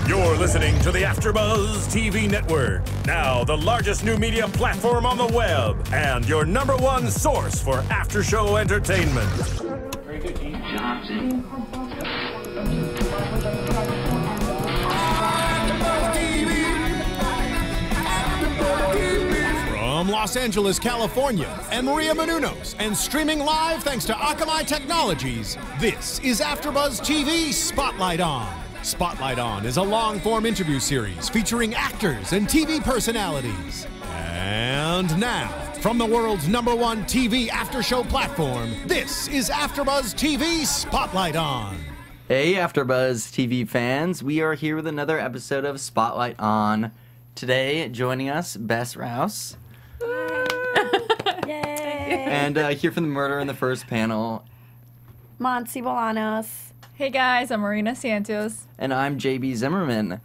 You're listening to the AFTERBUZZ TV network, now the largest new media platform on the web, and your #1 source for after-show entertainment. Very good, Dean Johnson. From Los Angeles, California, and Maria Menounos, and streaming live thanks to Akamai Technologies, this is AFTERBUZZ TV Spotlight On. Spotlight On is a long-form interview series featuring actors and TV personalities. And now, from the world's #1 TV after-show platform, this is AFTERBUZZ TV Spotlight On. Hey, AFTERBUZZ TV fans, we are here with another episode of Spotlight On. Today, joining us, Bess Rous. Yay! And here from the Murder in the First panel, Monse Bolanos. Hey guys, I'm Marina Santos. and I'm JB Zimmerman.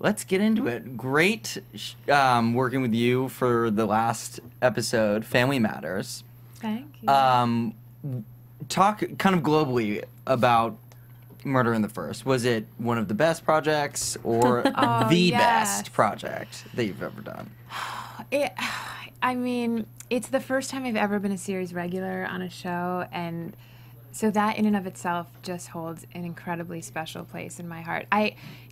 Let's get into it. Great working with you for the last episode, Family Matters. Thank you. Talk kind of globally about Murder in the First. Was it one of the best projects or the yes. best project that you've ever done? I mean, it's the first time I've ever been a series regular on a show, and so that in and of itself just holds an incredibly special place in my heart.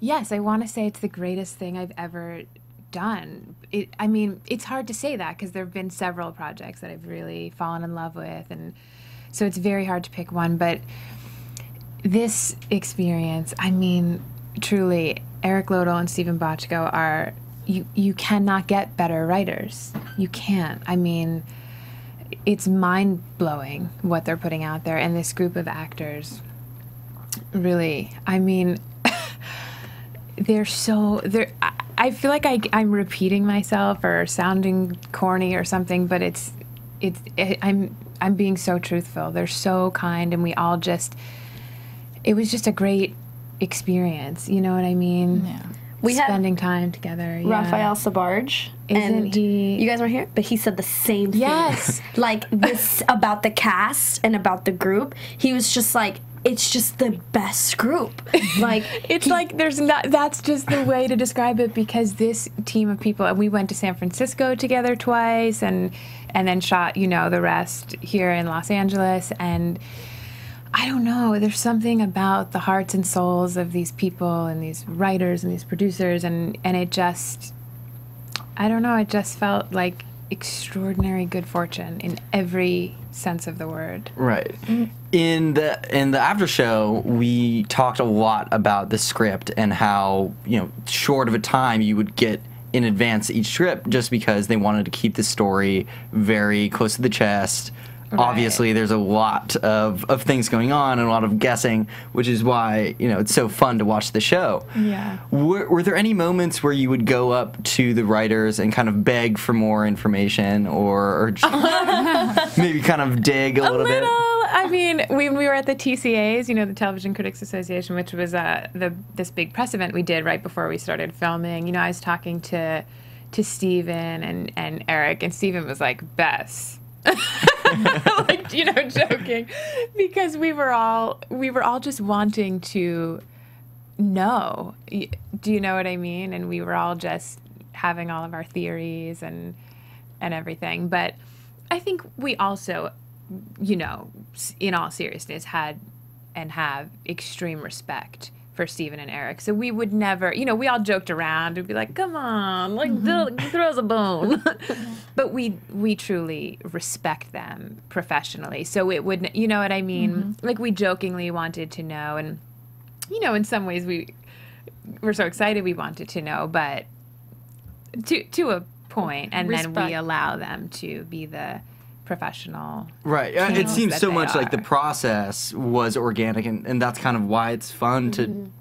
Yes, I want to say it's the greatest thing I've ever done. I mean, it's hard to say that because there have been several projects that I've really fallen in love with, and so it's very hard to pick one, but this experience, I mean, truly, Eric Lodel and Stephen Bochco are, you cannot get better writers. You can't. I mean, it's mind-blowing what they're putting out there, and this group of actors, really, I mean, I feel like I'm repeating myself or sounding corny or something, but I'm being so truthful. They're so kind, and it was just a great experience, you know what I mean? Yeah. We had spending time together. Yeah. Raphael Sabarge. Isn't and he? You guys weren't here, but he said the same thing. Yes. Like this about the cast and about the group. He was just like, it's just the best group. Like It's like that's just the way to describe it, because this team of people, and we went to San Francisco together twice and then shot, the rest here in Los Angeles, and I don't know, there's something about the hearts and souls of these people and these writers and these producers, and it just, I don't know, it just felt like extraordinary good fortune in every sense of the word. Right. In the after show, we talked a lot about the script and how, short of a time you would get in advance each script, just because they wanted to keep the story very close to the chest. Right. Obviously, there's a lot of things going on and a lot of guessing, which is why, it's so fun to watch the show. Yeah. Were there any moments where you would go up to the writers and kind of beg for more information or maybe kind of dig a little bit? I mean, when we were at the TCAs, the Television Critics Association, which was this big press event we did right before we started filming, I was talking to Stephen and Eric, and Stephen was like, Bess. Like, joking, because we were all just wanting to know. Do you know what I mean? And we were all just having all of our theories and everything. But I think we also, in all seriousness, had and have extreme respect for Stephen and Eric. So we would never, we all joked around. We'd be like, come on, throw us a bone. But we truly respect them professionally. So it would, you know what I mean? Mm-hmm. Like, we jokingly wanted to know. And, in some ways we were so excited we wanted to know. But to a point, and respect. then we allow them to be the professional. Right. It seems so much like the process was organic, and that's kind of why it's fun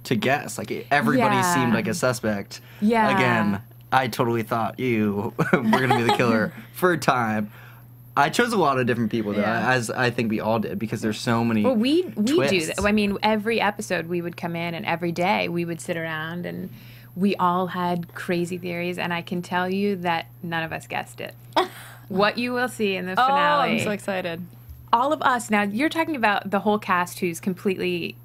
to guess. Like, everybody seemed like a suspect. Yeah. Again, I totally thought you were going to be the killer for a time. I chose a lot of different people, though, as I think we all did, because there's so many we twists. do that. I mean, every episode we would come in, and every day we would sit around, and we all had crazy theories, and I can tell you that none of us guessed it. What you will see in the finale. Oh, I'm so excited. All of us. Now, you're talking about the whole cast who's completely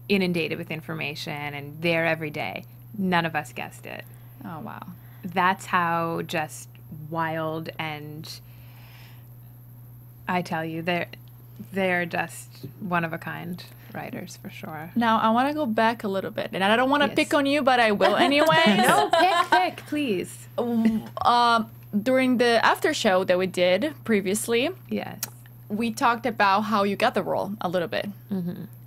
inundated with information and there every day. None of us guessed it. Oh, wow. That's how just wild, and I tell you, they're just one of a kind writers for sure. Now, I want to go back a little bit, and I don't want to Yes. pick on you, but I will anyway. No, pick, please. During the after show that we did previously, Yes. we talked about how you got the role a little bit,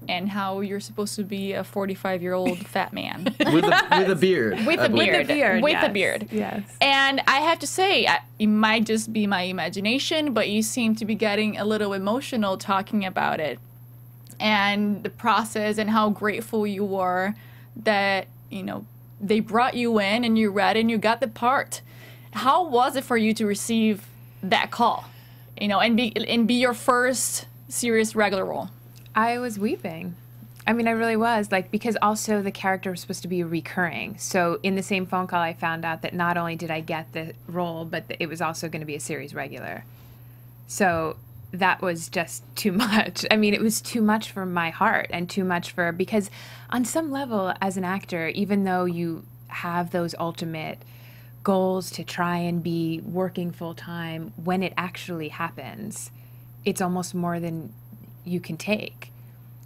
and how you're supposed to be a 45-year-old fat man with a beard. with a beard, with yes. a beard. Yes. And I have to say, it might just be my imagination, but you seem to be getting a little emotional talking about it, and the process, and how grateful you were that they brought you in and you read and you got the part. How was it for you to receive that call, and be your first serious regular role? I was weeping. I mean, I really was, because also the character was supposed to be recurring. So in the same phone call, I found out that not only did I get the role, but it was also going to be a series regular. So that was just too much. I mean, it was too much for my heart, and too much because on some level, as an actor, even though you have those ultimate goals to try and be working full time, when it actually happens, it's almost more than you can take.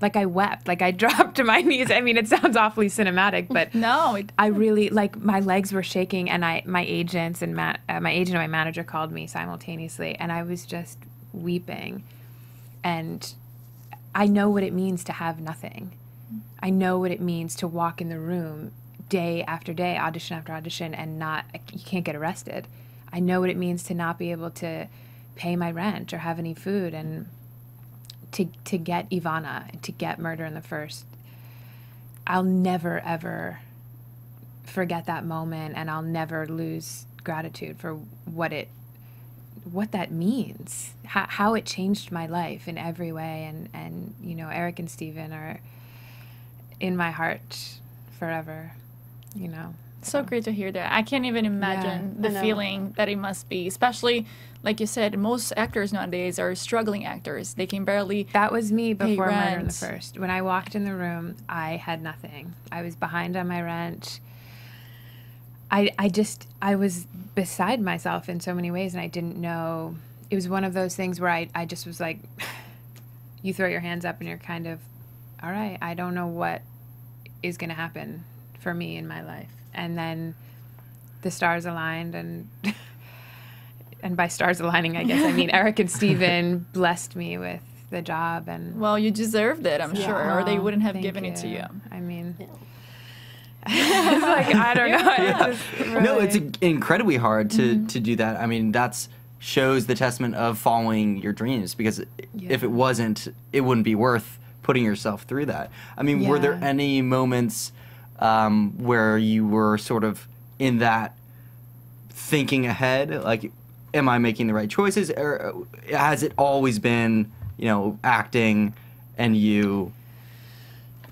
I wept, I dropped to my knees. I mean, it sounds awfully cinematic, but No, I really, my legs were shaking, and my agents and my agent and my manager called me simultaneously, and I was just weeping. And I know what it means to have nothing. I know what it means to walk in the room day after day, audition after audition, and you can't get arrested. I know what it means to not be able to pay my rent or have any food, and to get Ivana, and to get Murder in the First. I'll never, ever forget that moment, and I'll never lose gratitude for what that means, how it changed my life in every way, and Eric and Steven are in my heart forever, so great to hear that. I can't even imagine I the know. feeling that it must be, especially, like you said, most actors nowadays are struggling actors. They can barely. That was me before Murder in the rent. First. When I walked in the room, I had nothing. I was behind on my rent. I was beside myself in so many ways, and I didn't know. It was one of those things where I just was like, you throw your hands up and you're kind of, all right, I don't know what is going to happen for me in my life. And then the stars aligned, and by stars aligning, I guess I mean Eric and Steven blessed me with the job, and Well, you deserved it, I'm sure, or they wouldn't have thank given it to you. I mean, it's I don't know. Yeah. It just really, No, it's incredibly hard to do that. I mean, that's shows the testament of following your dreams, because if it wasn't, it wouldn't be worth putting yourself through that. I mean, were there Yeah. any moments where you were sort of in that thinking ahead, like, am I making the right choices, or has it always been, acting and you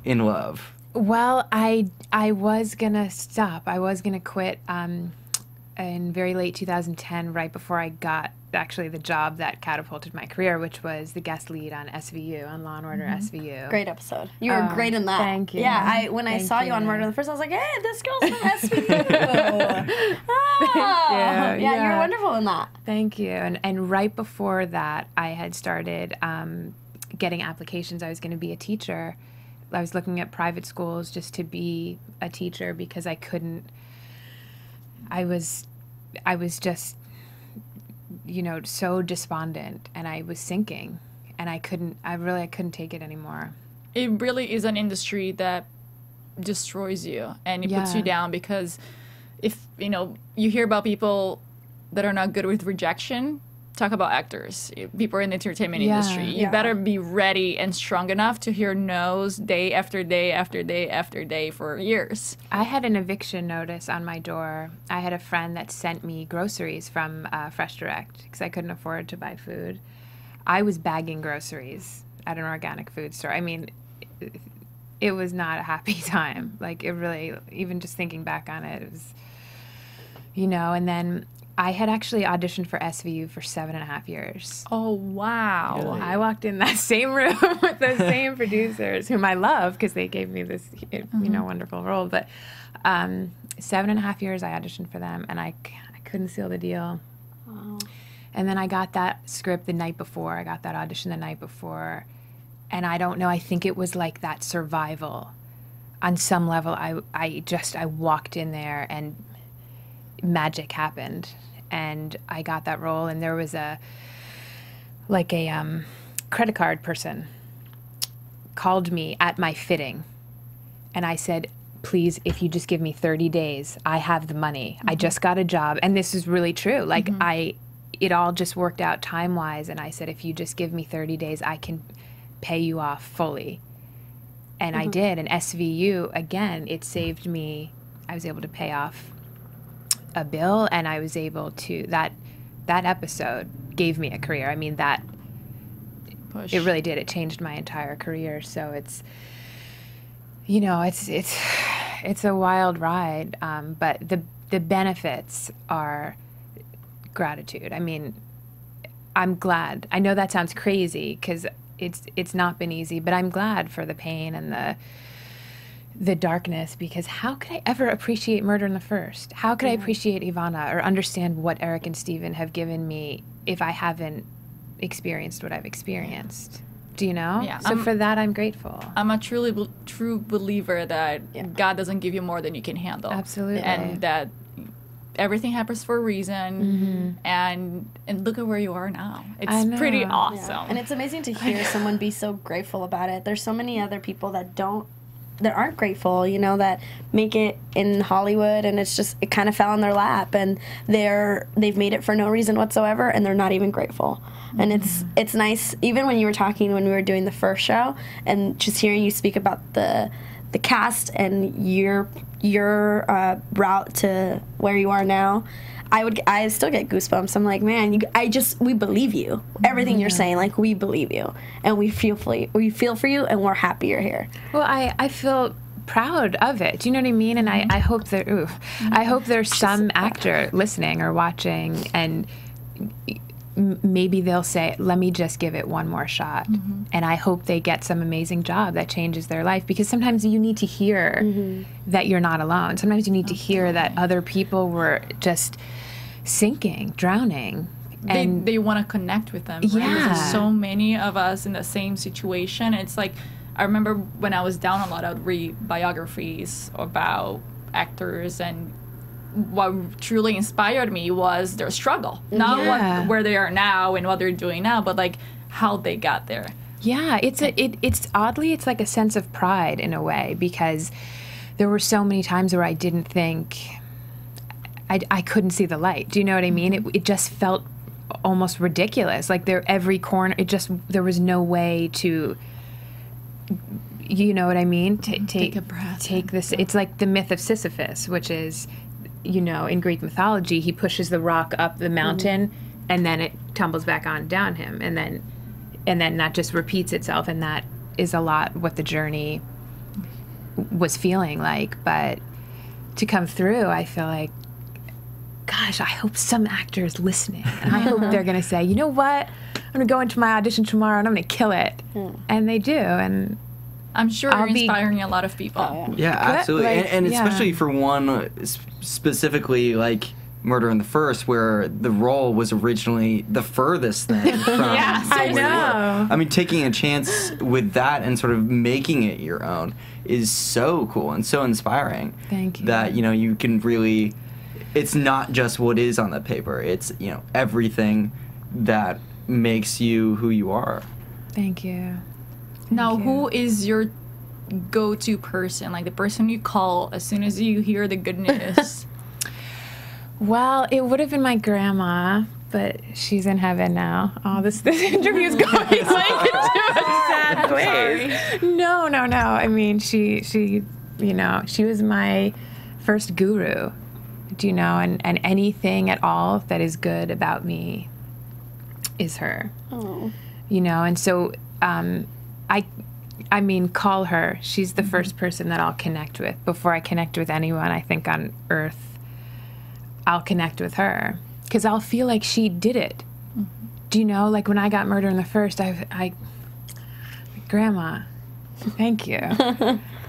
in love? Well, I was gonna stop. I was gonna quit in very late 2010, right before I got actually the job that catapulted my career, which was the guest lead on SVU, on Law and Order SVU. Great episode. You were great in that. Thank you. Yeah, when I Thank saw you on you. Murder in the First, I was like, hey, this girl's from SVU. Yeah, you were Yeah. wonderful in that. Thank you. And right before that, I had started getting applications. I was going to be a teacher. I was looking at private schools just to be a teacher, because I couldn't. I was just, so despondent, and I was sinking, and I couldn't take it anymore. It really is an industry that destroys you, and it puts you Yeah. down, because if you hear about people that are not good with rejection, talk about actors, people in the entertainment Yeah. industry. You Yeah. better be ready and strong enough to hear no's day after day after day after day for years. I had an eviction notice on my door. I had a friend that sent me groceries from Fresh Direct, because I couldn't afford to buy food. I was bagging groceries at an organic food store. I mean, it was not a happy time. It really, even just thinking back on it, it was, and then I had actually auditioned for SVU for 7.5 years. Oh, wow. Really? I walked in that same room with the same producers, whom I love because they gave me this, wonderful role. But 7.5 years I auditioned for them, and I couldn't seal the deal. Wow. And then I got that script the night before. I got that audition the night before. And I don't know, I think it was like that survival. On some level, I walked in there and magic happened. And I got that role, and there was a credit card person called me at my fitting, and I said, please, if you just give me 30 days, I have the money. I just got a job, and this is really true. Like, it all just worked out time-wise, and I said, if you just give me 30 days, I can pay you off fully. And I did, and SVU, again, it saved me. I was able to pay off a bill, and I was able to, that episode gave me a career. I mean, that push. It really did. It changed my entire career. So it's, it's a wild ride, but the benefits are gratitude. I mean, I'm glad. I know that sounds crazy because it's not been easy, but I'm glad for the pain and the darkness, because how could I ever appreciate Murder in the First? How could I appreciate Ivana or understand what Eric and Steven have given me if I haven't experienced what I've experienced? Do you know? Yeah. So for that, I'm grateful. I'm a true believer that God doesn't give you more than you can handle. Absolutely. And that everything happens for a reason, and look at where you are now. It's pretty awesome. Yeah. And it's amazing to hear someone be so grateful about it. There's so many other people that aren't grateful, that make it in Hollywood, and it kind of fell in their lap, and they've made it for no reason whatsoever, and they're not even grateful. And it's nice, even when you were talking when we were doing the first show, and just hearing you speak about the cast and your route to where you are now. I still get goosebumps. I'm like, man, we believe you. Everything you're saying, like, we believe you, and we feel for you, and we're happy you're here. Well, I feel proud of it. Do you know what I mean? And I hope I hope there's some actor listening or watching, and maybe they'll say, let me just give it one more shot. And I hope they get some amazing job that changes their life, because sometimes you need to hear that you're not alone. Sometimes you need to hear that other people were just sinking, drowning. And they want to connect with them. Right? Yeah. There's so many of us in the same situation. It's like, I remember when I was down a lot, I would read biographies about actors, and what truly inspired me was their struggle. Not where they are now and what they're doing now, but like how they got there. Yeah, it's oddly, it's like a sense of pride in a way, because there were so many times where I didn't think, I couldn't see the light. Do you know what I mean? It just felt almost ridiculous. Like every corner, there was no way to, you know what I mean? Take a breath. Take this. It's like the myth of Sisyphus, which is, in Greek mythology, he pushes the rock up the mountain, and then it tumbles back down him, and then that just repeats itself, and that is a lot what the journey was feeling like. But to come through, I feel like, gosh, I hope some actor is listening, and I hope they're going to say, you know what, I'm going to go into my audition tomorrow, and I'm going to kill it, and they do, and I'm sure you're inspiring a lot of people. Yeah, absolutely. And especially for one specifically, like Murder in the First, where the role was originally the furthest thing from yes, I know. I mean, taking a chance with that and sort of making it your own is so cool and so inspiring. Thank you. That, you can really, it's not just what is on the paper. It's, everything that makes you who you are. Thank you. Now, who is your go-to person, like the person you call as soon as you hear the good news? Well, it would have been my grandma, but she's in heaven now. Oh, this interview is going like into a sad place. No. I mean, she was my first guru. Do you know? And anything at all that is good about me is her. Oh. And so. I mean, call her. She's the first person that I'll connect with. Before I connect with anyone, I think, on earth, I'll connect with her. because I'll feel like she did it. Do you know, like when I got Murder in the First, I Grandma, thank you.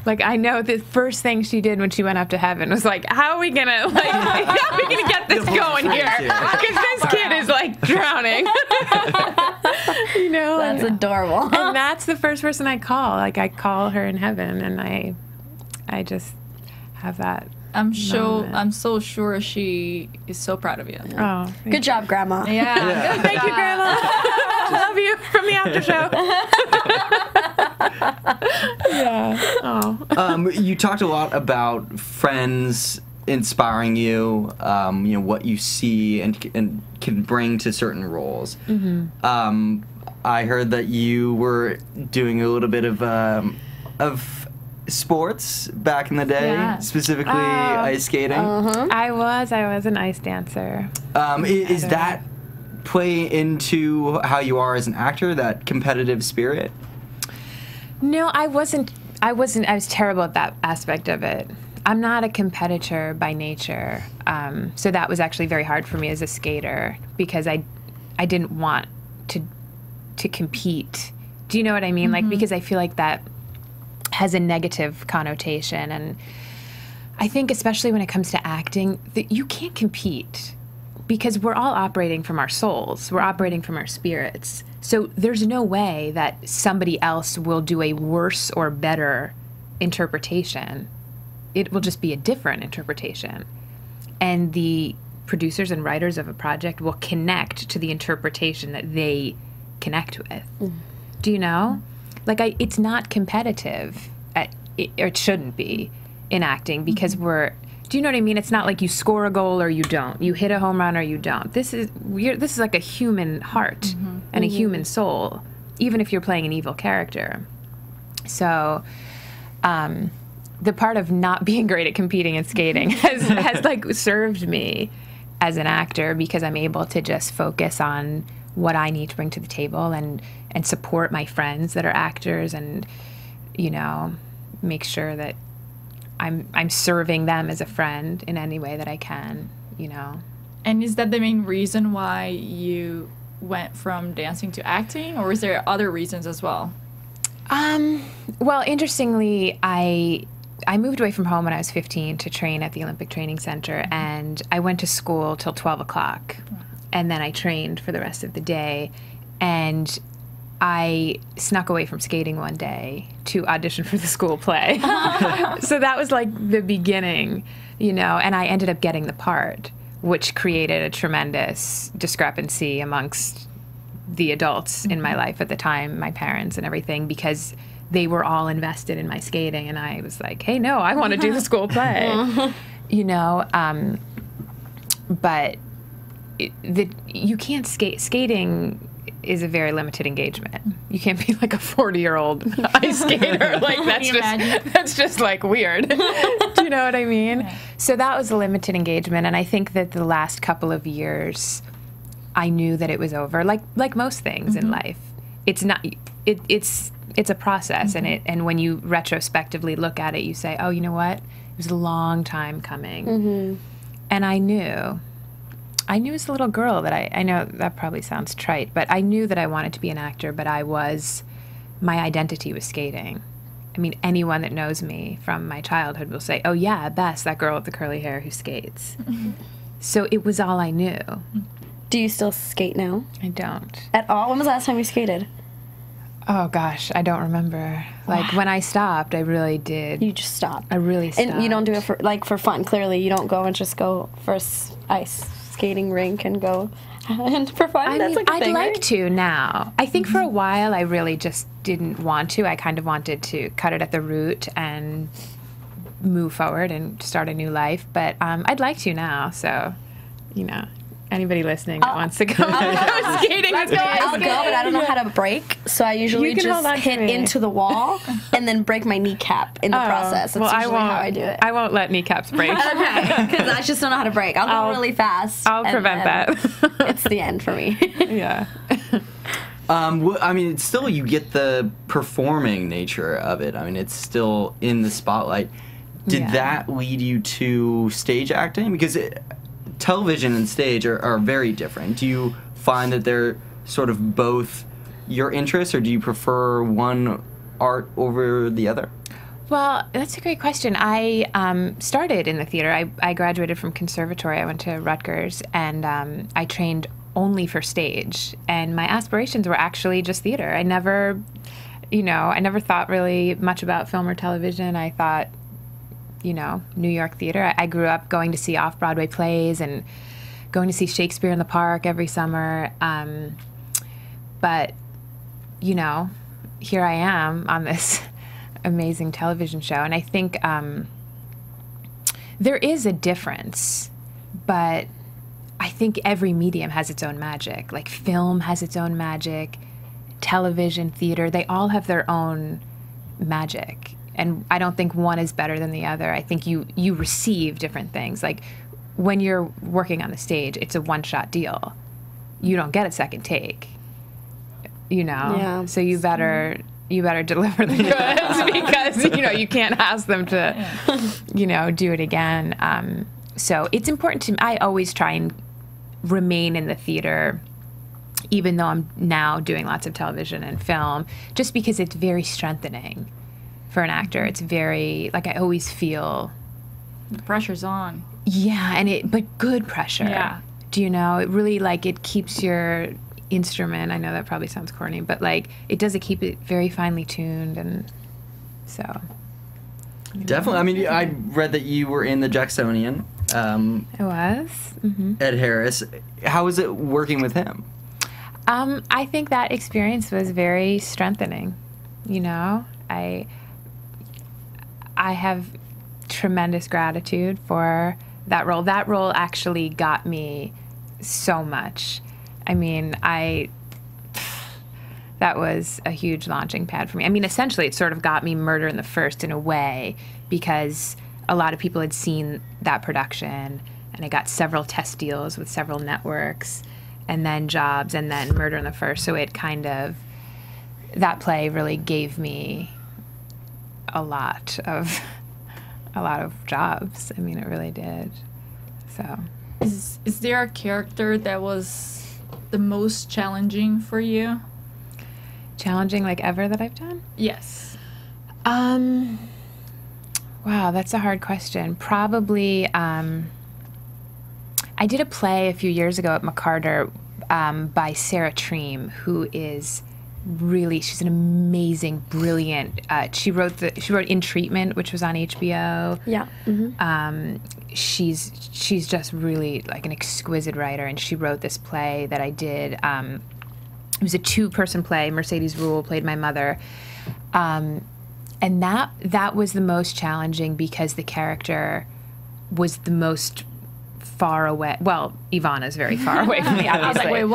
Like, I know the first thing she did when she went up to heaven was like, how are we gonna get this going here? Because this kid is like drowning. You know, That's adorable. and that's the first person I call. Like, I call her in heaven, and I just have that. I'm moment. so sure she is so proud of you. Oh, Good job, Grandma. Yeah. thank you, Grandma. Love you from the after show. Yeah. Oh. You talked a lot about friends inspiring you, what you see and can bring to certain roles. I heard that you were doing a little bit of sports back in the day, Yeah. specifically ice skating. I was an ice dancer. Is that play into how you are as an actor, that competitive spirit? No, I wasn't. I was terrible at that aspect of it. I'm not a competitor by nature, so that was actually very hard for me as a skater because I didn't want to compete. Do you know what I mean? Like, because I feel like that has a negative connotation, and I think especially when it comes to acting, that you can't compete because we're all operating from our souls. We're operating from our spirits. So there's no way that somebody else will do a worse or better interpretation. It will just be a different interpretation. And the producers and writers of a project will connect to the interpretation that they connect with. Do you know? Like, it's not competitive, or it shouldn't be in acting because do you know what I mean? It's not like you score a goal or you don't. You hit a home run or you don't. This is like a human heart and a human soul, even if you're playing an evil character. So, the part of not being great at competing and skating has like served me as an actor because I'm able to just focus on what I need to bring to the table and support my friends that are actors and, make sure that I'm serving them as a friend in any way that I can, And is that the main reason why you went from dancing to acting, or is there other reasons as well? Well, interestingly, I moved away from home when I was 15 to train at the Olympic Training Center, and I went to school till 12 o'clock, and then I trained for the rest of the day, and I snuck away from skating one day to audition for the school play. So that was like the beginning, and I ended up getting the part, which created a tremendous discrepancy amongst the adults in my life at the time, my parents and everything, because they were all invested in my skating, and I was like, hey, no, I want to do the school play. But you can't skate. Skating is a very limited engagement. You can't be like a 40-year-old ice skater. Like, that's just like weird. Do you know what I mean? Okay. So that was a limited engagement, and I think that the last couple of years, I knew that it was over. Like most things in life, it's not. It's a process, and when you retrospectively look at it, you say, oh, you know what? It was a long time coming, and I knew as a little girl that I know that probably sounds trite, but I knew that I wanted to be an actor, but my identity was skating. I mean, anyone that knows me from my childhood will say, oh yeah, Bess, that girl with the curly hair who skates. So it was all I knew. Do you still skate now? I don't. At all? When was the last time you skated? Oh gosh, I don't remember. Like, when I stopped, I really did. You just stopped. I really stopped. And you don't do it for fun, clearly. You don't go and just go for ice skating rink and go and for fun. That's like a thing, I'd like right? to now. I think for a while I really just didn't want to. I kind of wanted to cut it at the root and move forward and start a new life. But I'd like to now. So, anybody listening that wants to go skating with me, I'll go, but I don't know how to break, so I usually just hit into the wall and then break my kneecap in the process. That's usually how I do it. I won't let kneecaps break. Okay, because I just don't know how to break. I'll go really fast. I'll prevent that. It's the end for me. Yeah. I mean, it's still, you get the performing nature of it. I mean, it's still in the spotlight. Did that lead you to stage acting? Because television and stage are very different. Do you find that they're sort of both your interests, or do you prefer one art over the other? Well, that's a great question. I started in the theater. I graduated from conservatory. I went to Rutgers, and I trained only for stage. And my aspirations were actually just theater. I never thought really much about film or television. I thought, New York theater. I grew up going to see off-Broadway plays and going to see Shakespeare in the Park every summer. But, here I am on this amazing television show. And I think there is a difference, but I think every medium has its own magic. Like film has its own magic, television, theater, they all have their own magic. And I don't think one is better than the other. I think you receive different things. Like when you're working on the stage, it's a one-shot deal. You don't get a second take, Yeah. So you better deliver the goods because, you can't ask them to, do it again. So it's important to me. I always try and remain in the theater, even though I'm now doing lots of television and film, just because it's very strengthening for an actor. It's very, I always feel... The pressure's on. Yeah, but good pressure. Yeah. Do you know? It really, it keeps your instrument, I know that probably sounds corny, but it does keep it very finely tuned, and so. Definitely. I mean, I read that you were in the Jacksonian. I was. Mm-hmm. Ed Harris. How was it working with him? I think that experience was very strengthening. I have tremendous gratitude for that role. That role actually got me so much. I mean, that was a huge launching pad for me. I mean, essentially, it sort of got me Murder in the First in a way, because a lot of people had seen that production, and I got several test deals with several networks, and then jobs, and then Murder in the First. So it that play really gave me a lot of jobs. I mean, it really did. So, is there a character that was the most challenging for you? Challenging ever that I've done? Yes. Wow, that's a hard question. Probably, I did a play a few years ago at McCarter by Sarah Treem, who is she's an amazing, brilliant, she wrote In Treatment, which was on HBO. Yeah. Mm-hmm. She's just really an exquisite writer, and she wrote this play that I did. It was a 2-person play. Mercedes Rule played my mother, and that was the most challenging because the character was the most far away. Well, Ivana's very far away from me, obviously. I was wait,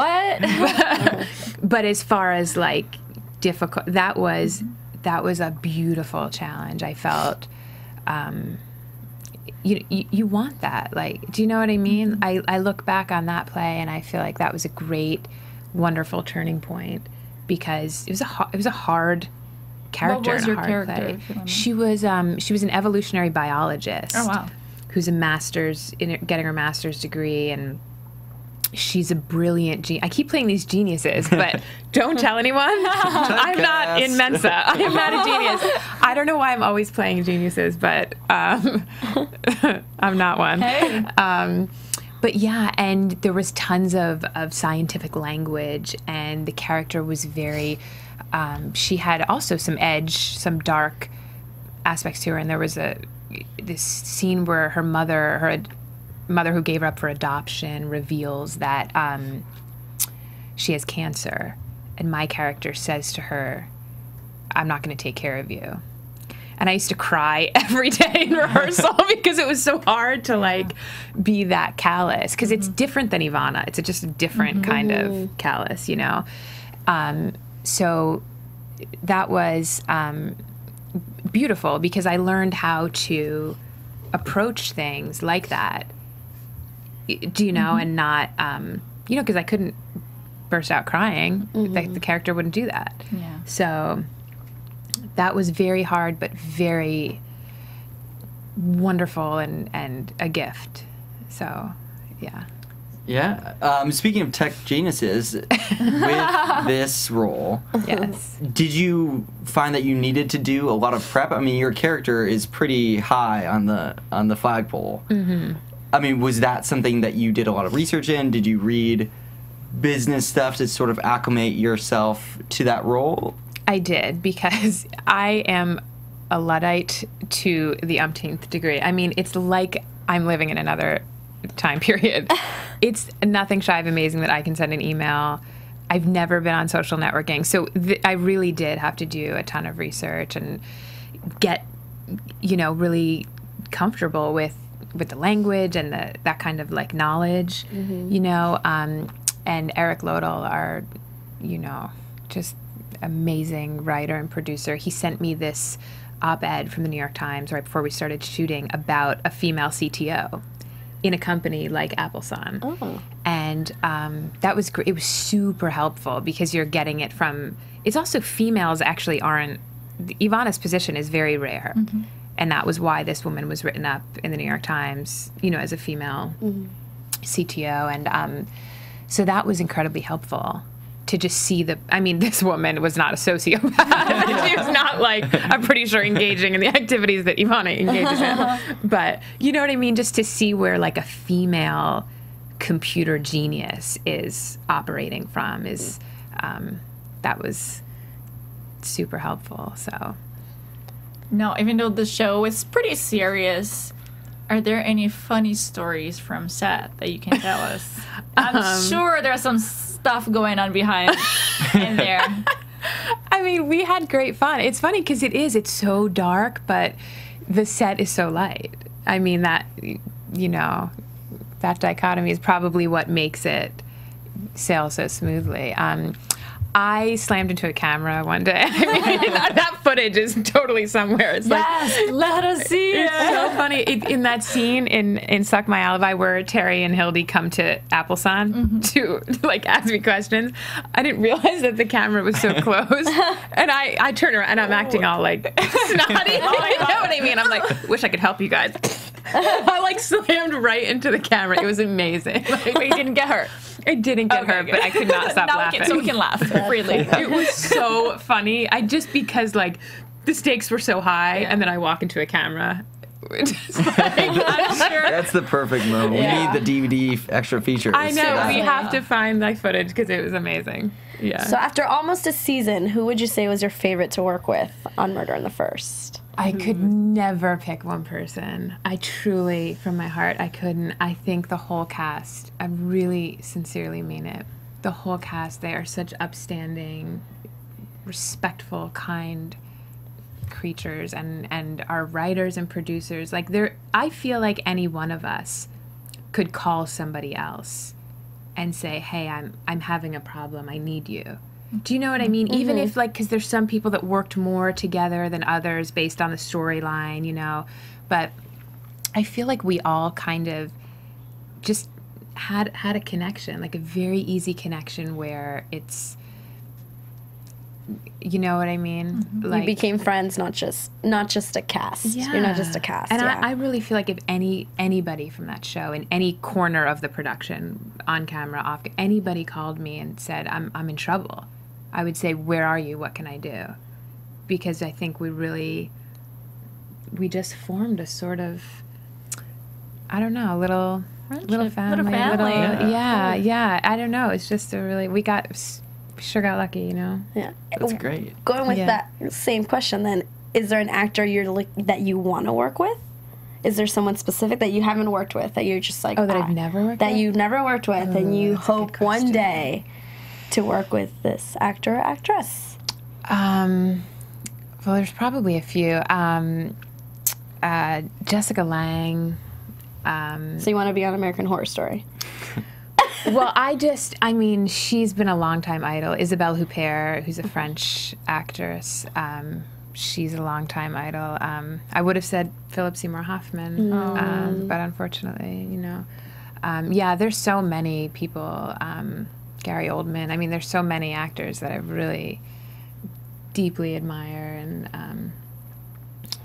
what? But as far as difficult, that was a beautiful challenge. I felt. You want that, do you know what I mean? I look back on that play and I feel like that was a great, wonderful turning point, because it was a hard character. What was your character? She was an evolutionary biologist. Oh wow. Who's getting her master's degree, and she's a brilliant genius. I keep playing these geniuses, but don't tell anyone. I'm not in Mensa. I am not a genius. I don't know why I'm always playing geniuses, but I'm not one. Hey. But yeah, and there was tons of scientific language, and the character was very, she had also some edge, some dark aspects to her, and there was this scene where her mother who gave her up for adoption reveals that she has cancer, and my character says to her, "I'm not going to take care of you." And I used to cry every day in rehearsal because it was so hard to be that callous, because it's different than Ivana. It's just a different kind of callous, So that was beautiful, because I learned how to approach things like that. Do you know, and not, because I couldn't burst out crying. The character wouldn't do that. Yeah. So that was very hard, but very wonderful and a gift. So Yeah. Yeah. Speaking of tech geniuses, with this role, Yes. did you find that you needed to do a lot of prep? I mean, your character is pretty high on the flagpole. Mm-hmm. I mean, was that something that you did a lot of research in? Did you read business stuff to sort of acclimate yourself to that role? I did, because I am a Luddite to the umpteenth degree. I mean, it's like I'm living in another time period. It's nothing shy of amazing that I can send an email. I've never been on social networking, so I really did have to do a ton of research and get, really comfortable with the language and that kind of like knowledge, and Eric Lodel, our, just amazing writer and producer. He sent me this op-ed from the New York Times right before we started shooting about a female CTO in a company like Appleson. Oh. And that was great. It was super helpful because you're getting it from, it's also females actually aren't, Ivana's position is very rare. Mm-hmm. And that was why this woman was written up in the New York Times, as a female CTO. And so that was incredibly helpful to just see this woman was not a sociopath. She was not, I'm pretty sure, engaging in the activities that Ivana engages in. But, you know what I mean? Just to see where, a female computer genius is operating from is, that was super helpful, so. Now, even though the show is pretty serious, are there any funny stories from set that you can tell us? I'm sure there's some stuff going on behind in there. I mean, we had great fun. It's funny because it's so dark, but the set is so light. I mean, that, that dichotomy is probably what makes it sail so smoothly. I slammed into a camera one day. I mean, that footage is totally somewhere. It's let us see it. It's so funny. In that scene in Suck My Alibi where Terry and Hildy come to Appleson to ask me questions, I didn't realize that the camera was so close. And I turn around and I'm acting all snotty. You know what I mean? I'm like, wish I could help you guys. I slammed right into the camera. It was amazing. But you didn't get hurt. I didn't get hurt, but I could not stop laughing. So we can laugh freely. It was so funny. Because the stakes were so high, and then I walk into a camera. I'm sure. That's the perfect moment. Yeah. We need the DVD extra features. I know. We have to find that footage because it was amazing. Yeah. So after almost a season, who would you say was your favorite to work with on Murder in the First? I could never pick one person. I truly, from my heart, I couldn't. I think the whole cast, I really sincerely mean it. The whole cast, they are such upstanding, respectful, kind creatures, and our writers and producers. I feel like any one of us could call somebody else and say, hey, I'm having a problem, I need you. Do you know what I mean? Mm-hmm. Even if, because there's some people that worked more together than others based on the storyline, but I feel like we all kind of just had a connection, a very easy connection where it's, you know what I mean? Mm-hmm. You became friends, not just a cast. Yeah. You're not just a cast. And I really feel like if anybody from that show in any corner of the production, on camera, off, anybody called me and said, I'm in trouble, I would say, where are you? What can I do? Because I think we just formed a sort of, I don't know, little family. Yeah. I don't know. It's just we sure got lucky, Yeah. That's great. Going with that same question then, is there an actor that you want to work with? Is there someone specific that you haven't worked with that you're just that I've never worked with? That you've never worked with and you hope one day to work with this actor or actress? Well, there's probably a few. Jessica Lange. So you want to be on American Horror Story? Well, she's been a longtime idol. Isabelle Huppert, who's a French actress, she's a longtime idol. I would have said Philip Seymour Hoffman, but unfortunately, there's so many people. Gary Oldman. There's so many actors that I really deeply admire, and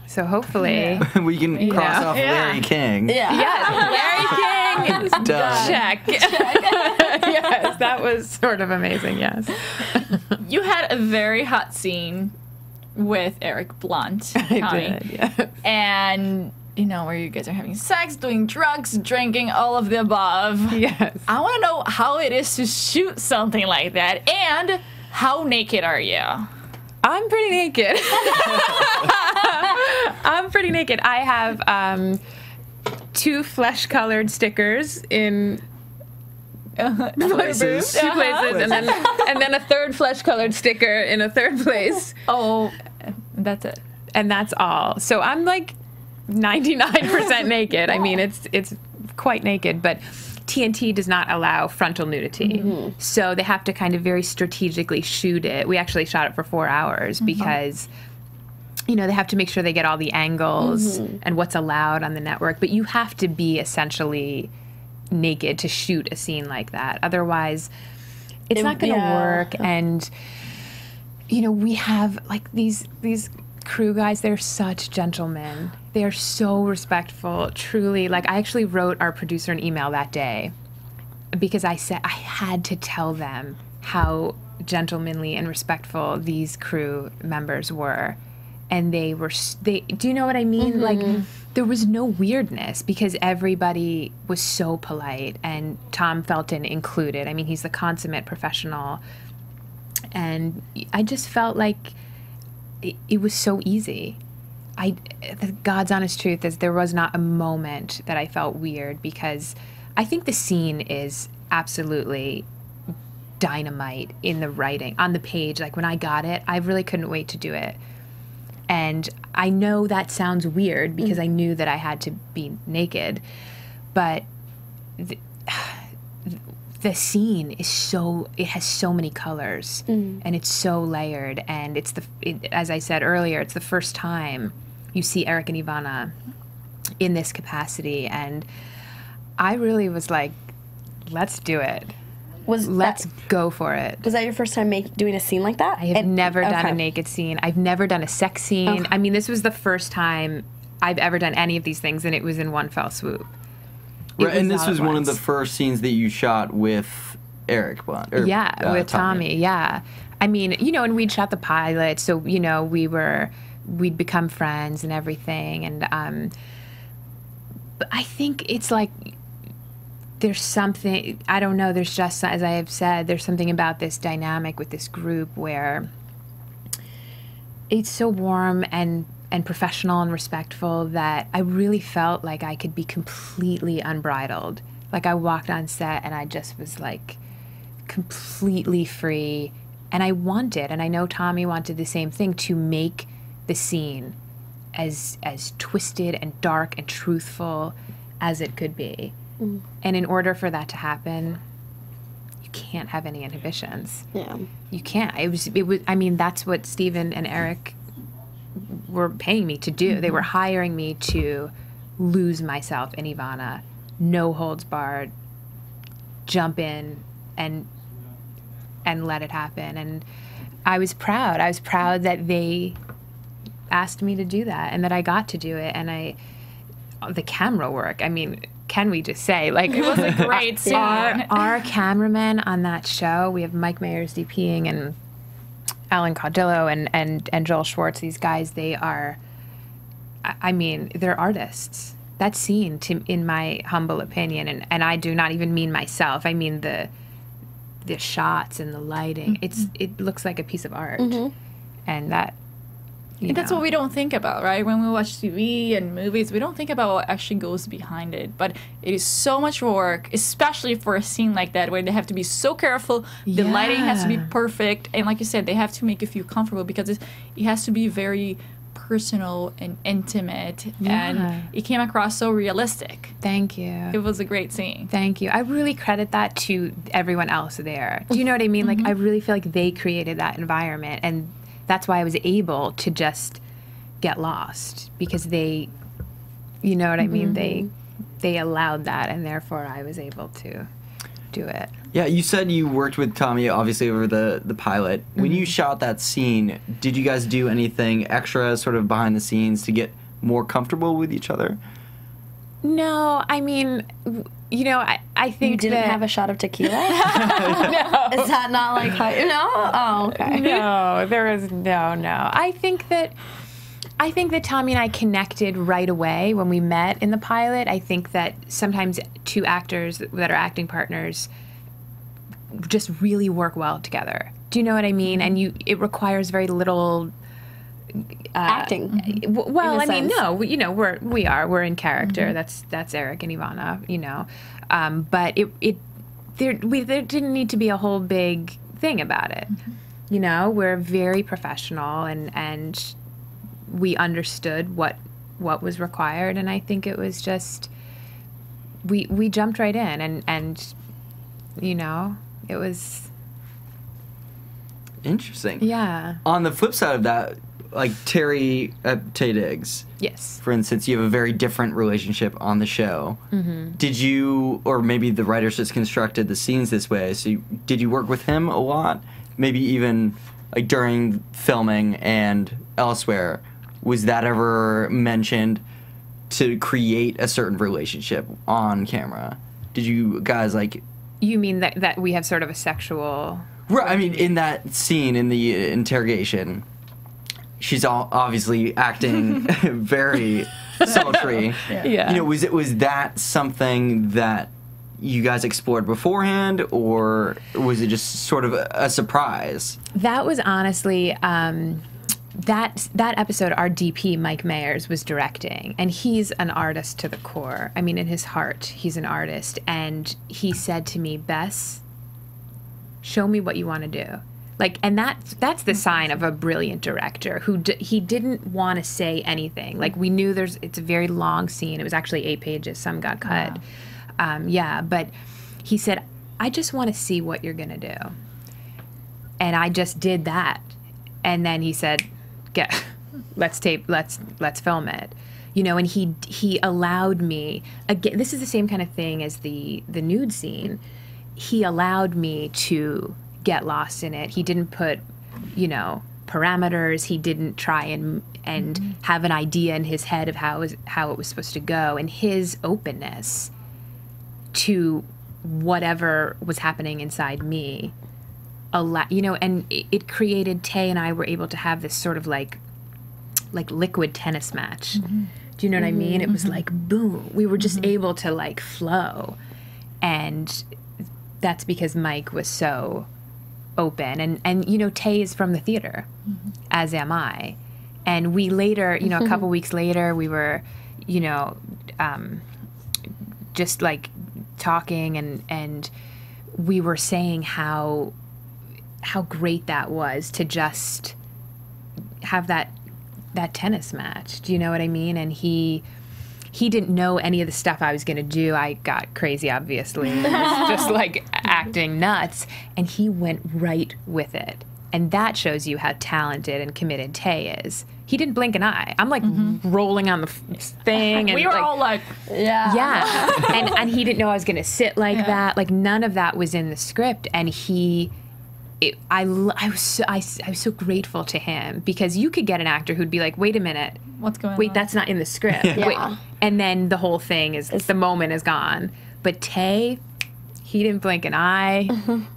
so hopefully we can cross off Larry King. Yes, Larry King. Done. Check. Yes, that was sort of amazing, yes. You had a very hot scene with Eric Blunt. I Tommy. did, yes. And, you know, where you guys are having sex, doing drugs, drinking, all of the above. Yes. I want to know how it is to shoot something like that, and how naked are you? I'm pretty naked. I'm pretty naked. I have 2 flesh-colored stickers in Places. 2 places, and then a 3rd flesh-colored sticker in a 3rd place, Oh, that's it. and that's all. So I'm like 99% naked. I mean, it's quite naked, but TNT does not allow frontal nudity. So they have to kind of very strategically shoot it. We actually shot it for 4 hours because, you know, they have to make sure they get all the angles and what's allowed on the network. But you have to be essentially naked to shoot a scene like that. Otherwise, it's not going to work. And, you know, we have like these crew guys, they're such gentlemen. They're so respectful, truly. Like, I actually wrote our producer an email that day because I said I had to tell them how gentlemanly and respectful these crew members were. And they do you know what I mean? Like, there was no weirdness because everybody was so polite, and Tom Felton included. I mean, he's the consummate professional. And I just felt like it was so easy. The God's honest truth is there was not a moment that I felt weird, because I think the scene is absolutely dynamite in the writing, on the page. Like, when I got it, I really couldn't wait to do it. And I know that sounds weird because I knew that I had to be naked, but the scene is it has so many colors, and it's so layered, and as I said earlier, it's the first time you see Eric and Ivana in this capacity, and I really was like, let's do it. Let's go for it. Was that your first time doing a scene like that? I have never done a naked scene. I've never done a sex scene. I mean, this was the first time I've ever done any of these things, and it was in one fell swoop. Right, and this was one of the first scenes that you shot with Eric Blunt. With Tommy. Yeah. I mean, you know, and we'd shot the pilot, so, you know, we'd become friends and everything. And but I think it's like, there's something, I don't know, there's just, as I have said, there's something about this dynamic with this group where it's so warm and professional and respectful that I really felt like I could be completely unbridled. Like, I walked on set and I just was like completely free. And I wanted, and I know Tommy wanted the same thing, to make the scene as twisted and dark and truthful as it could be. And in order for that to happen, you can't have any inhibitions. Yeah. You can't. It was. I mean, that's what Steven and Eric were paying me to do. They were hiring me to lose myself in Ivana, no holds barred, jump in and let it happen. And I was proud. I was proud that they asked me to do that and that I got to do it. And the camera work, I mean, can we just say, like, it was a great scene. Our cameramen on that show, we have Mike Mayers DPing and Alan Caudillo and Joel Schwartz. These guys, they are, I mean, they're artists. That scene, in my humble opinion, and I do not even mean myself, I mean the shots and the lighting, it looks like a piece of art. And that, and that's what we don't think about, right? When we watch TV and movies, we don't think about what actually goes behind it. But it is so much work, especially for a scene like that, where they have to be so careful. The lighting has to be perfect. And like you said, they have to make you feel comfortable, because it has to be very personal and intimate. And it came across so realistic. Thank you. It was a great scene. Thank you. I really credit that to everyone else there. Do you know what I mean? Like, I really feel like they created that environment, and that's why I was able to just get lost, because they, you know what I mean? They allowed that, and therefore I was able to do it. Yeah, you said you worked with Tommy, obviously, over the pilot. When you shot that scene, did you guys do anything extra, sort of behind the scenes, to get more comfortable with each other? No, I mean, you know, I think You didn't have a shot of tequila? No. Is that not like how, no? Oh, okay. No, there is no. I think that Tommy and I connected right away when we met in the pilot. I think that sometimes two actors that are acting partners just really work well together. Do you know what I mean? And it requires very little Acting. Well, in a sense. no, we're in character. That's Eric and Ivana, you know. But there didn't need to be a whole big thing about it. You know, we're very professional and we understood what was required, and I think it was just we jumped right in and you know, it was Interesting. yeah. On the flip side of that, like Tay Diggs, Yes. for instance, you have a very different relationship on the show. Mm-hmm. Did you, or maybe the writers just constructed the scenes this way, so did you work with him a lot? Maybe even like during filming and elsewhere, was that ever mentioned to create a certain relationship on camera? Did you guys like... You mean that we have sort of a sexual... Right, I mean, in that scene, in the interrogation, she's obviously acting very sultry. Yeah. You know, was that something that you guys explored beforehand, or was it just sort of a surprise? That was honestly that episode. Our DP Mike Mayers was directing, and he's an artist to the core. I mean, in his heart, he's an artist, and he said to me, "Bess, show me what you want to do." Like, and that's the sign of a brilliant director who he didn't want to say anything. Like, we knew it's a very long scene. It was actually 8 pages. Some got cut. Wow. But he said, "I just want to see what you're gonna do," and I just did that. And then he said, let's film it." You know, and he allowed me, again, this is the same kind of thing as the nude scene. He allowed me to get lost in it. He didn't put, you know, parameters. He didn't try and have an idea in his head of how it was supposed to go. And his openness to whatever was happening inside me, you know, and it created, Tay and I were able to have this sort of like liquid tennis match. Do you know what I mean? It was like, boom. We were just able to like flow. And that's because Mike was so open. And you know, Tay is from the theater, as am I. And we later, you know, a couple weeks later, we were, you know, just like talking and we were saying how great that was to just have that tennis match. Do you know what I mean? And he didn't know any of the stuff I was going to do. I got crazy, obviously. It was just like acting nuts. And he went right with it. And that shows you how talented and committed Tay is. He didn't blink an eye. I'm like rolling on the thing. And We were all like, Yeah. yeah. And he didn't know I was going to sit like that. Like, none of that was in the script. And I was so grateful to him, because you could get an actor who'd be like, wait a minute. what's going on? Wait, that's not in the script. Yeah. Wait. And then the whole thing is, the moment is gone. But Tay, he didn't blink an eye,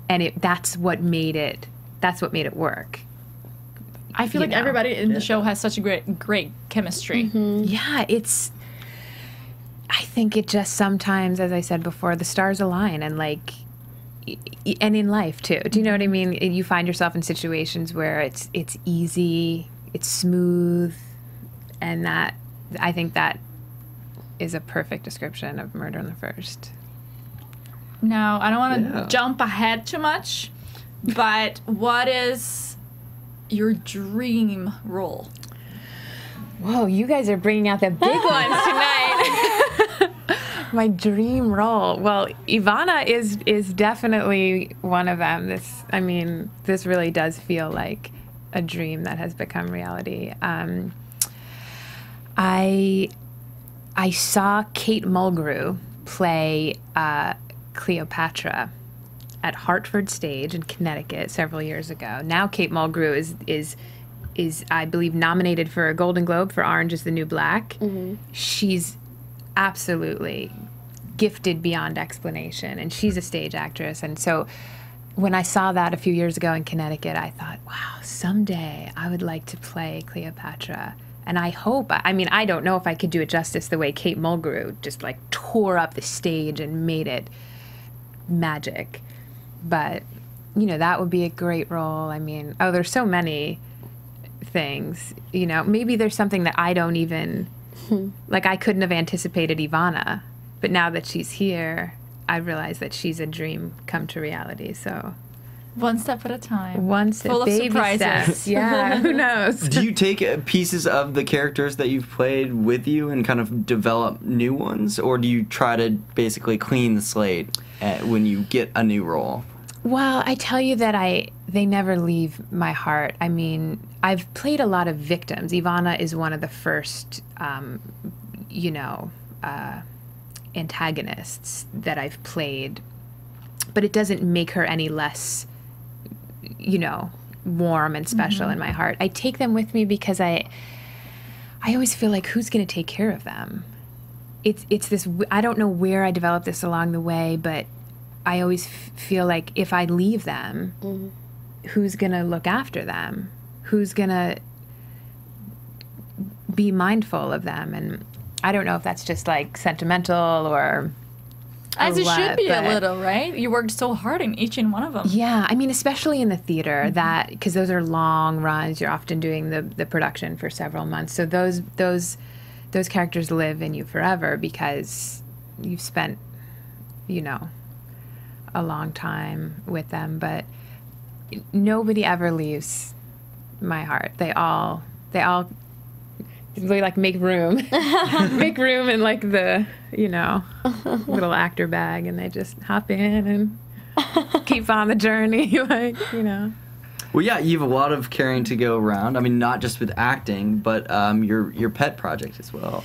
and that's what made it work. I feel like everybody in the show has such a great chemistry. Yeah, I think it just sometimes, as I said before, the stars align, and like, and in life too. Do you know what I mean? You find yourself in situations where it's easy, it's smooth, and that, I think that is a perfect description of Murder on the First. Now, I don't want to jump ahead too much, but what is your dream role? Whoa, you guys are bringing out the big ones tonight. My dream role. Well, Ivana is definitely one of them. This really does feel like a dream that has become reality. I saw Kate Mulgrew play Cleopatra at Hartford Stage in Connecticut several years ago. Now Kate Mulgrew is I believe nominated for a Golden Globe for Orange Is the New Black. She's absolutely gifted beyond explanation, and she's a stage actress. And so when I saw that a few years ago in Connecticut, I thought, wow, someday I would like to play Cleopatra. And I hope, I mean, I don't know if I could do it justice the way Kate Mulgrew just like tore up the stage and made it magic. But, you know, that would be a great role. I mean, there's so many things, you know, maybe there's something that I don't even, like I couldn't have anticipated Ivana, but now that she's here, I realize that she's a dream come to reality. So one step at a time. Full of baby surprises. Steps. Yeah, who knows? Do you take pieces of the characters that you've played with you and kind of develop new ones, or do you try to basically clean the slate when you get a new role? Well, I tell you that they never leave my heart. I mean, I've played a lot of victims. Ivana is one of the first, antagonists that I've played, but it doesn't make her any less, you know, warm and special in my heart. I take them with me because I always feel like, who's going to take care of them? It's this, I don't know where I developed this along the way, but I always feel like if I leave them, who's going to look after them? Who's going to be mindful of them? And I don't know if that's just like sentimental or As it should be a but little, right? You worked so hard in each and one of them. Yeah, I mean, especially in the theater, that because those are long runs. You're often doing the production for several months, so those characters live in you forever because you've spent, you know, a long time with them. But nobody ever leaves my heart. They all like make room in like the, you know, little actor bag, and they just hop in and keep on the journey, like, you know. Well, yeah, you have a lot of carrying to go around. I mean, not just with acting, but your pet project as well.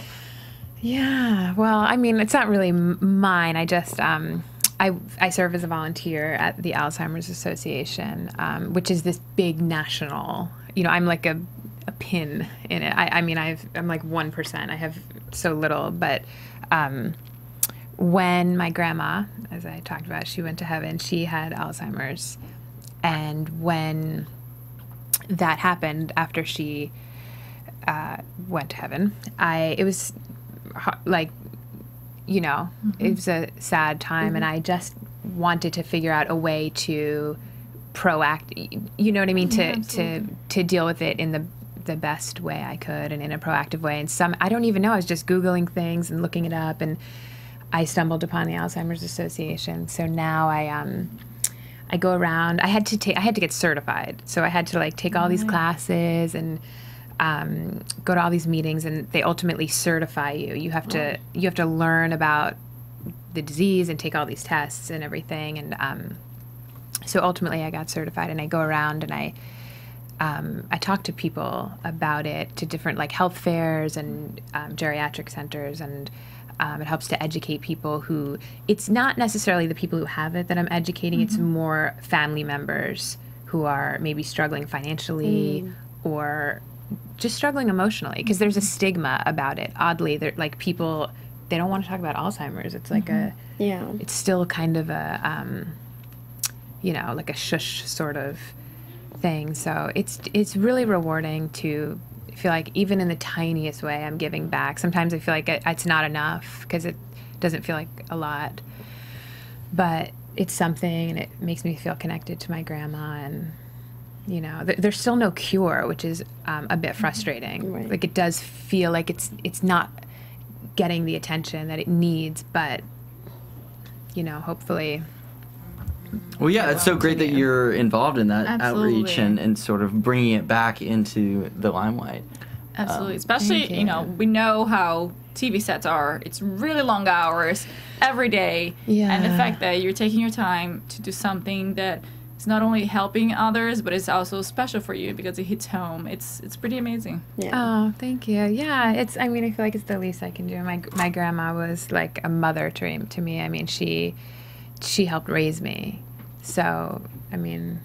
Yeah, well, I mean, it's not really mine. I just I serve as a volunteer at the Alzheimer's Association, which is this big national. You know, I'm like a pin in it. I mean, I'm like 1%. I have so little, but when my grandma, as I talked about, she went to heaven, she had Alzheimer's, and when that happened after she went to heaven, it was like, you know, it was a sad time, and I just wanted to figure out a way to you know what I mean, to deal with it in the best way I could and in a proactive way. And I don't even know, I was just Googling things and looking it up, and I stumbled upon the Alzheimer's Association. So now I go around. I had to get certified. So I had to like take all these classes and go to all these meetings, and they ultimately certify you. You have to learn about the disease and take all these tests and everything. And so ultimately I got certified, and I go around and I talk to people about it, to different like health fairs and geriatric centers, and it helps to educate people who, it's not necessarily the people who have it that I'm educating, it's more family members who are maybe struggling financially or just struggling emotionally, because there's a stigma about it. Oddly, they're like, people, they don't want to talk about Alzheimer's. It's like it's still kind of a, you know, like a shush sort of thing. So it's really rewarding to feel like even in the tiniest way I'm giving back. Sometimes I feel like it's not enough because it doesn't feel like a lot, but it's something, and it makes me feel connected to my grandma. And you know, there's still no cure, which is a bit frustrating. Right. Like, it does feel like it's not getting the attention that it needs, but you know, hopefully. Well, yeah, it's so great that you're involved in that outreach and sort of bringing it back into the limelight. Absolutely. Especially, you know, we know how TV sets are. It's really long hours every day. Yeah. And the fact that you're taking your time to do something that is not only helping others, but it's also special for you because it hits home. It's pretty amazing. Yeah. Oh, thank you. Yeah, I mean, I feel like it's the least I can do. My grandma was like a mother to me. I mean, she helped raise me. So, I mean,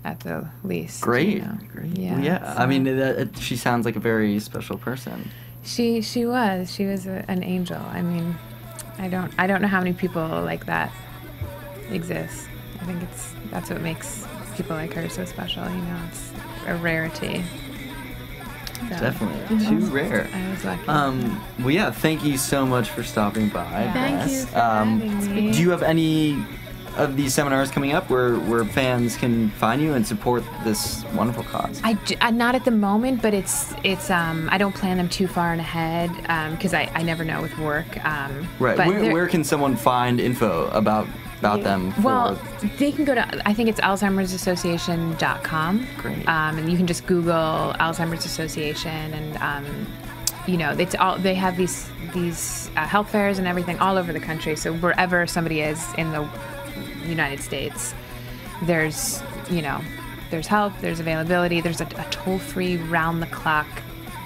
at the least. Great. You know. Great. Yeah. So. I mean, she sounds like a very special person. She was. She was an angel. I mean, I don't know how many people like that exist. I think that's what makes people like her so special. You know, it's a rarity. So, Definitely too rare. I was lucky. Well, yeah. Thank you so much for stopping by. Thank Bess. you for having me. Do you have any of these seminars coming up where fans can find you and support this wonderful cause? Not at the moment, but it's I don't plan them too far in ahead because I never know with work. Right. But Where can someone find info about them? Well, they can go to, I think it's alzheimersassociation.com. Great. And you can just Google Alzheimer's Association, and you know, they have these health fairs and everything all over the country. So wherever somebody is in the United States, there's help, there's availability, there's a toll-free, round-the-clock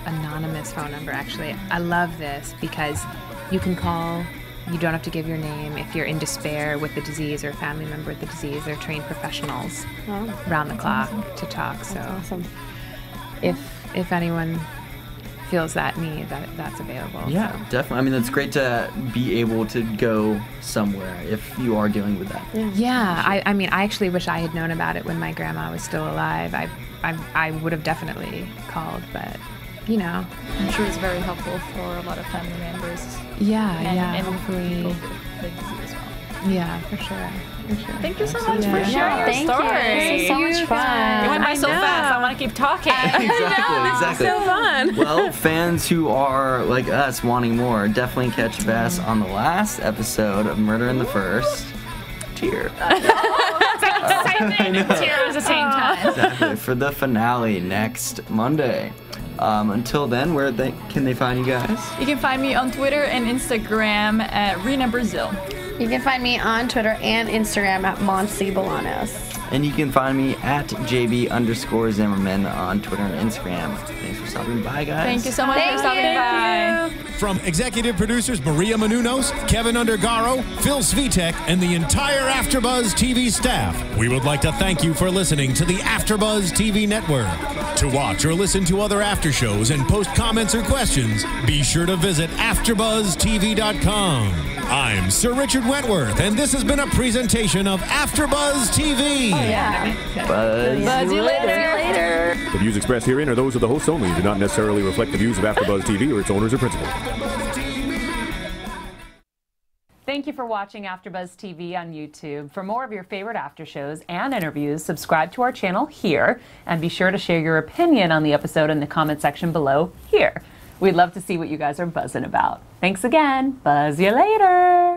anonymous phone number. Actually, I love this because you can call. You don't have to give your name if you're in despair with the disease or a family member with the disease. They're trained professionals round the clock to talk. So awesome. if anyone feels that need, that's available. Yeah, so. definitely. I mean, it's great to be able to go somewhere if you are dealing with that. Yeah, I mean, I actually wish I had known about it when my grandma was still alive. I would have definitely called, but you know. I'm sure it's very helpful for a lot of family members. Yeah, and hopefully. people with the disease as well. Yeah, for sure. Thank you so much for Yeah. sharing your Thank story. you. This is so much fun. It went by so I know. fast. I want to keep talking. Exactly. So fun. Well, fans who are like us wanting more, definitely catch Bess on the last episode of Murder in the First. Tear. It's like excitement and tears at the same time. Exactly. For the finale next Monday. Until then, can they find you guys? You can find me on Twitter and Instagram at Rena Brazil. You can find me on Twitter and Instagram at Monse Bolanos. And you can find me at JB_Zimmerman on Twitter and Instagram. Thanks for stopping by, guys. Thank you so much for stopping by. From executive producers Maria Menounos, Kevin Undergaro, Phil Svitek, and the entire AfterBuzz TV staff, we would like to thank you for listening to the AfterBuzz TV network. To watch or listen to other after shows and post comments or questions, be sure to visit AfterBuzzTV.com. I'm Sir Richard Wentworth, and this has been a presentation of AfterBuzz TV. Buzz you later. The views expressed herein are those of the hosts only and do not necessarily reflect the views of AfterBuzz TV or its owners or principals. Thank you for watching AfterBuzz TV on YouTube. For more of your favorite after shows and interviews, subscribe to our channel here, and be sure to share your opinion on the episode in the comment section below here. We'd love to see what you guys are buzzing about. Thanks again. Buzz you later.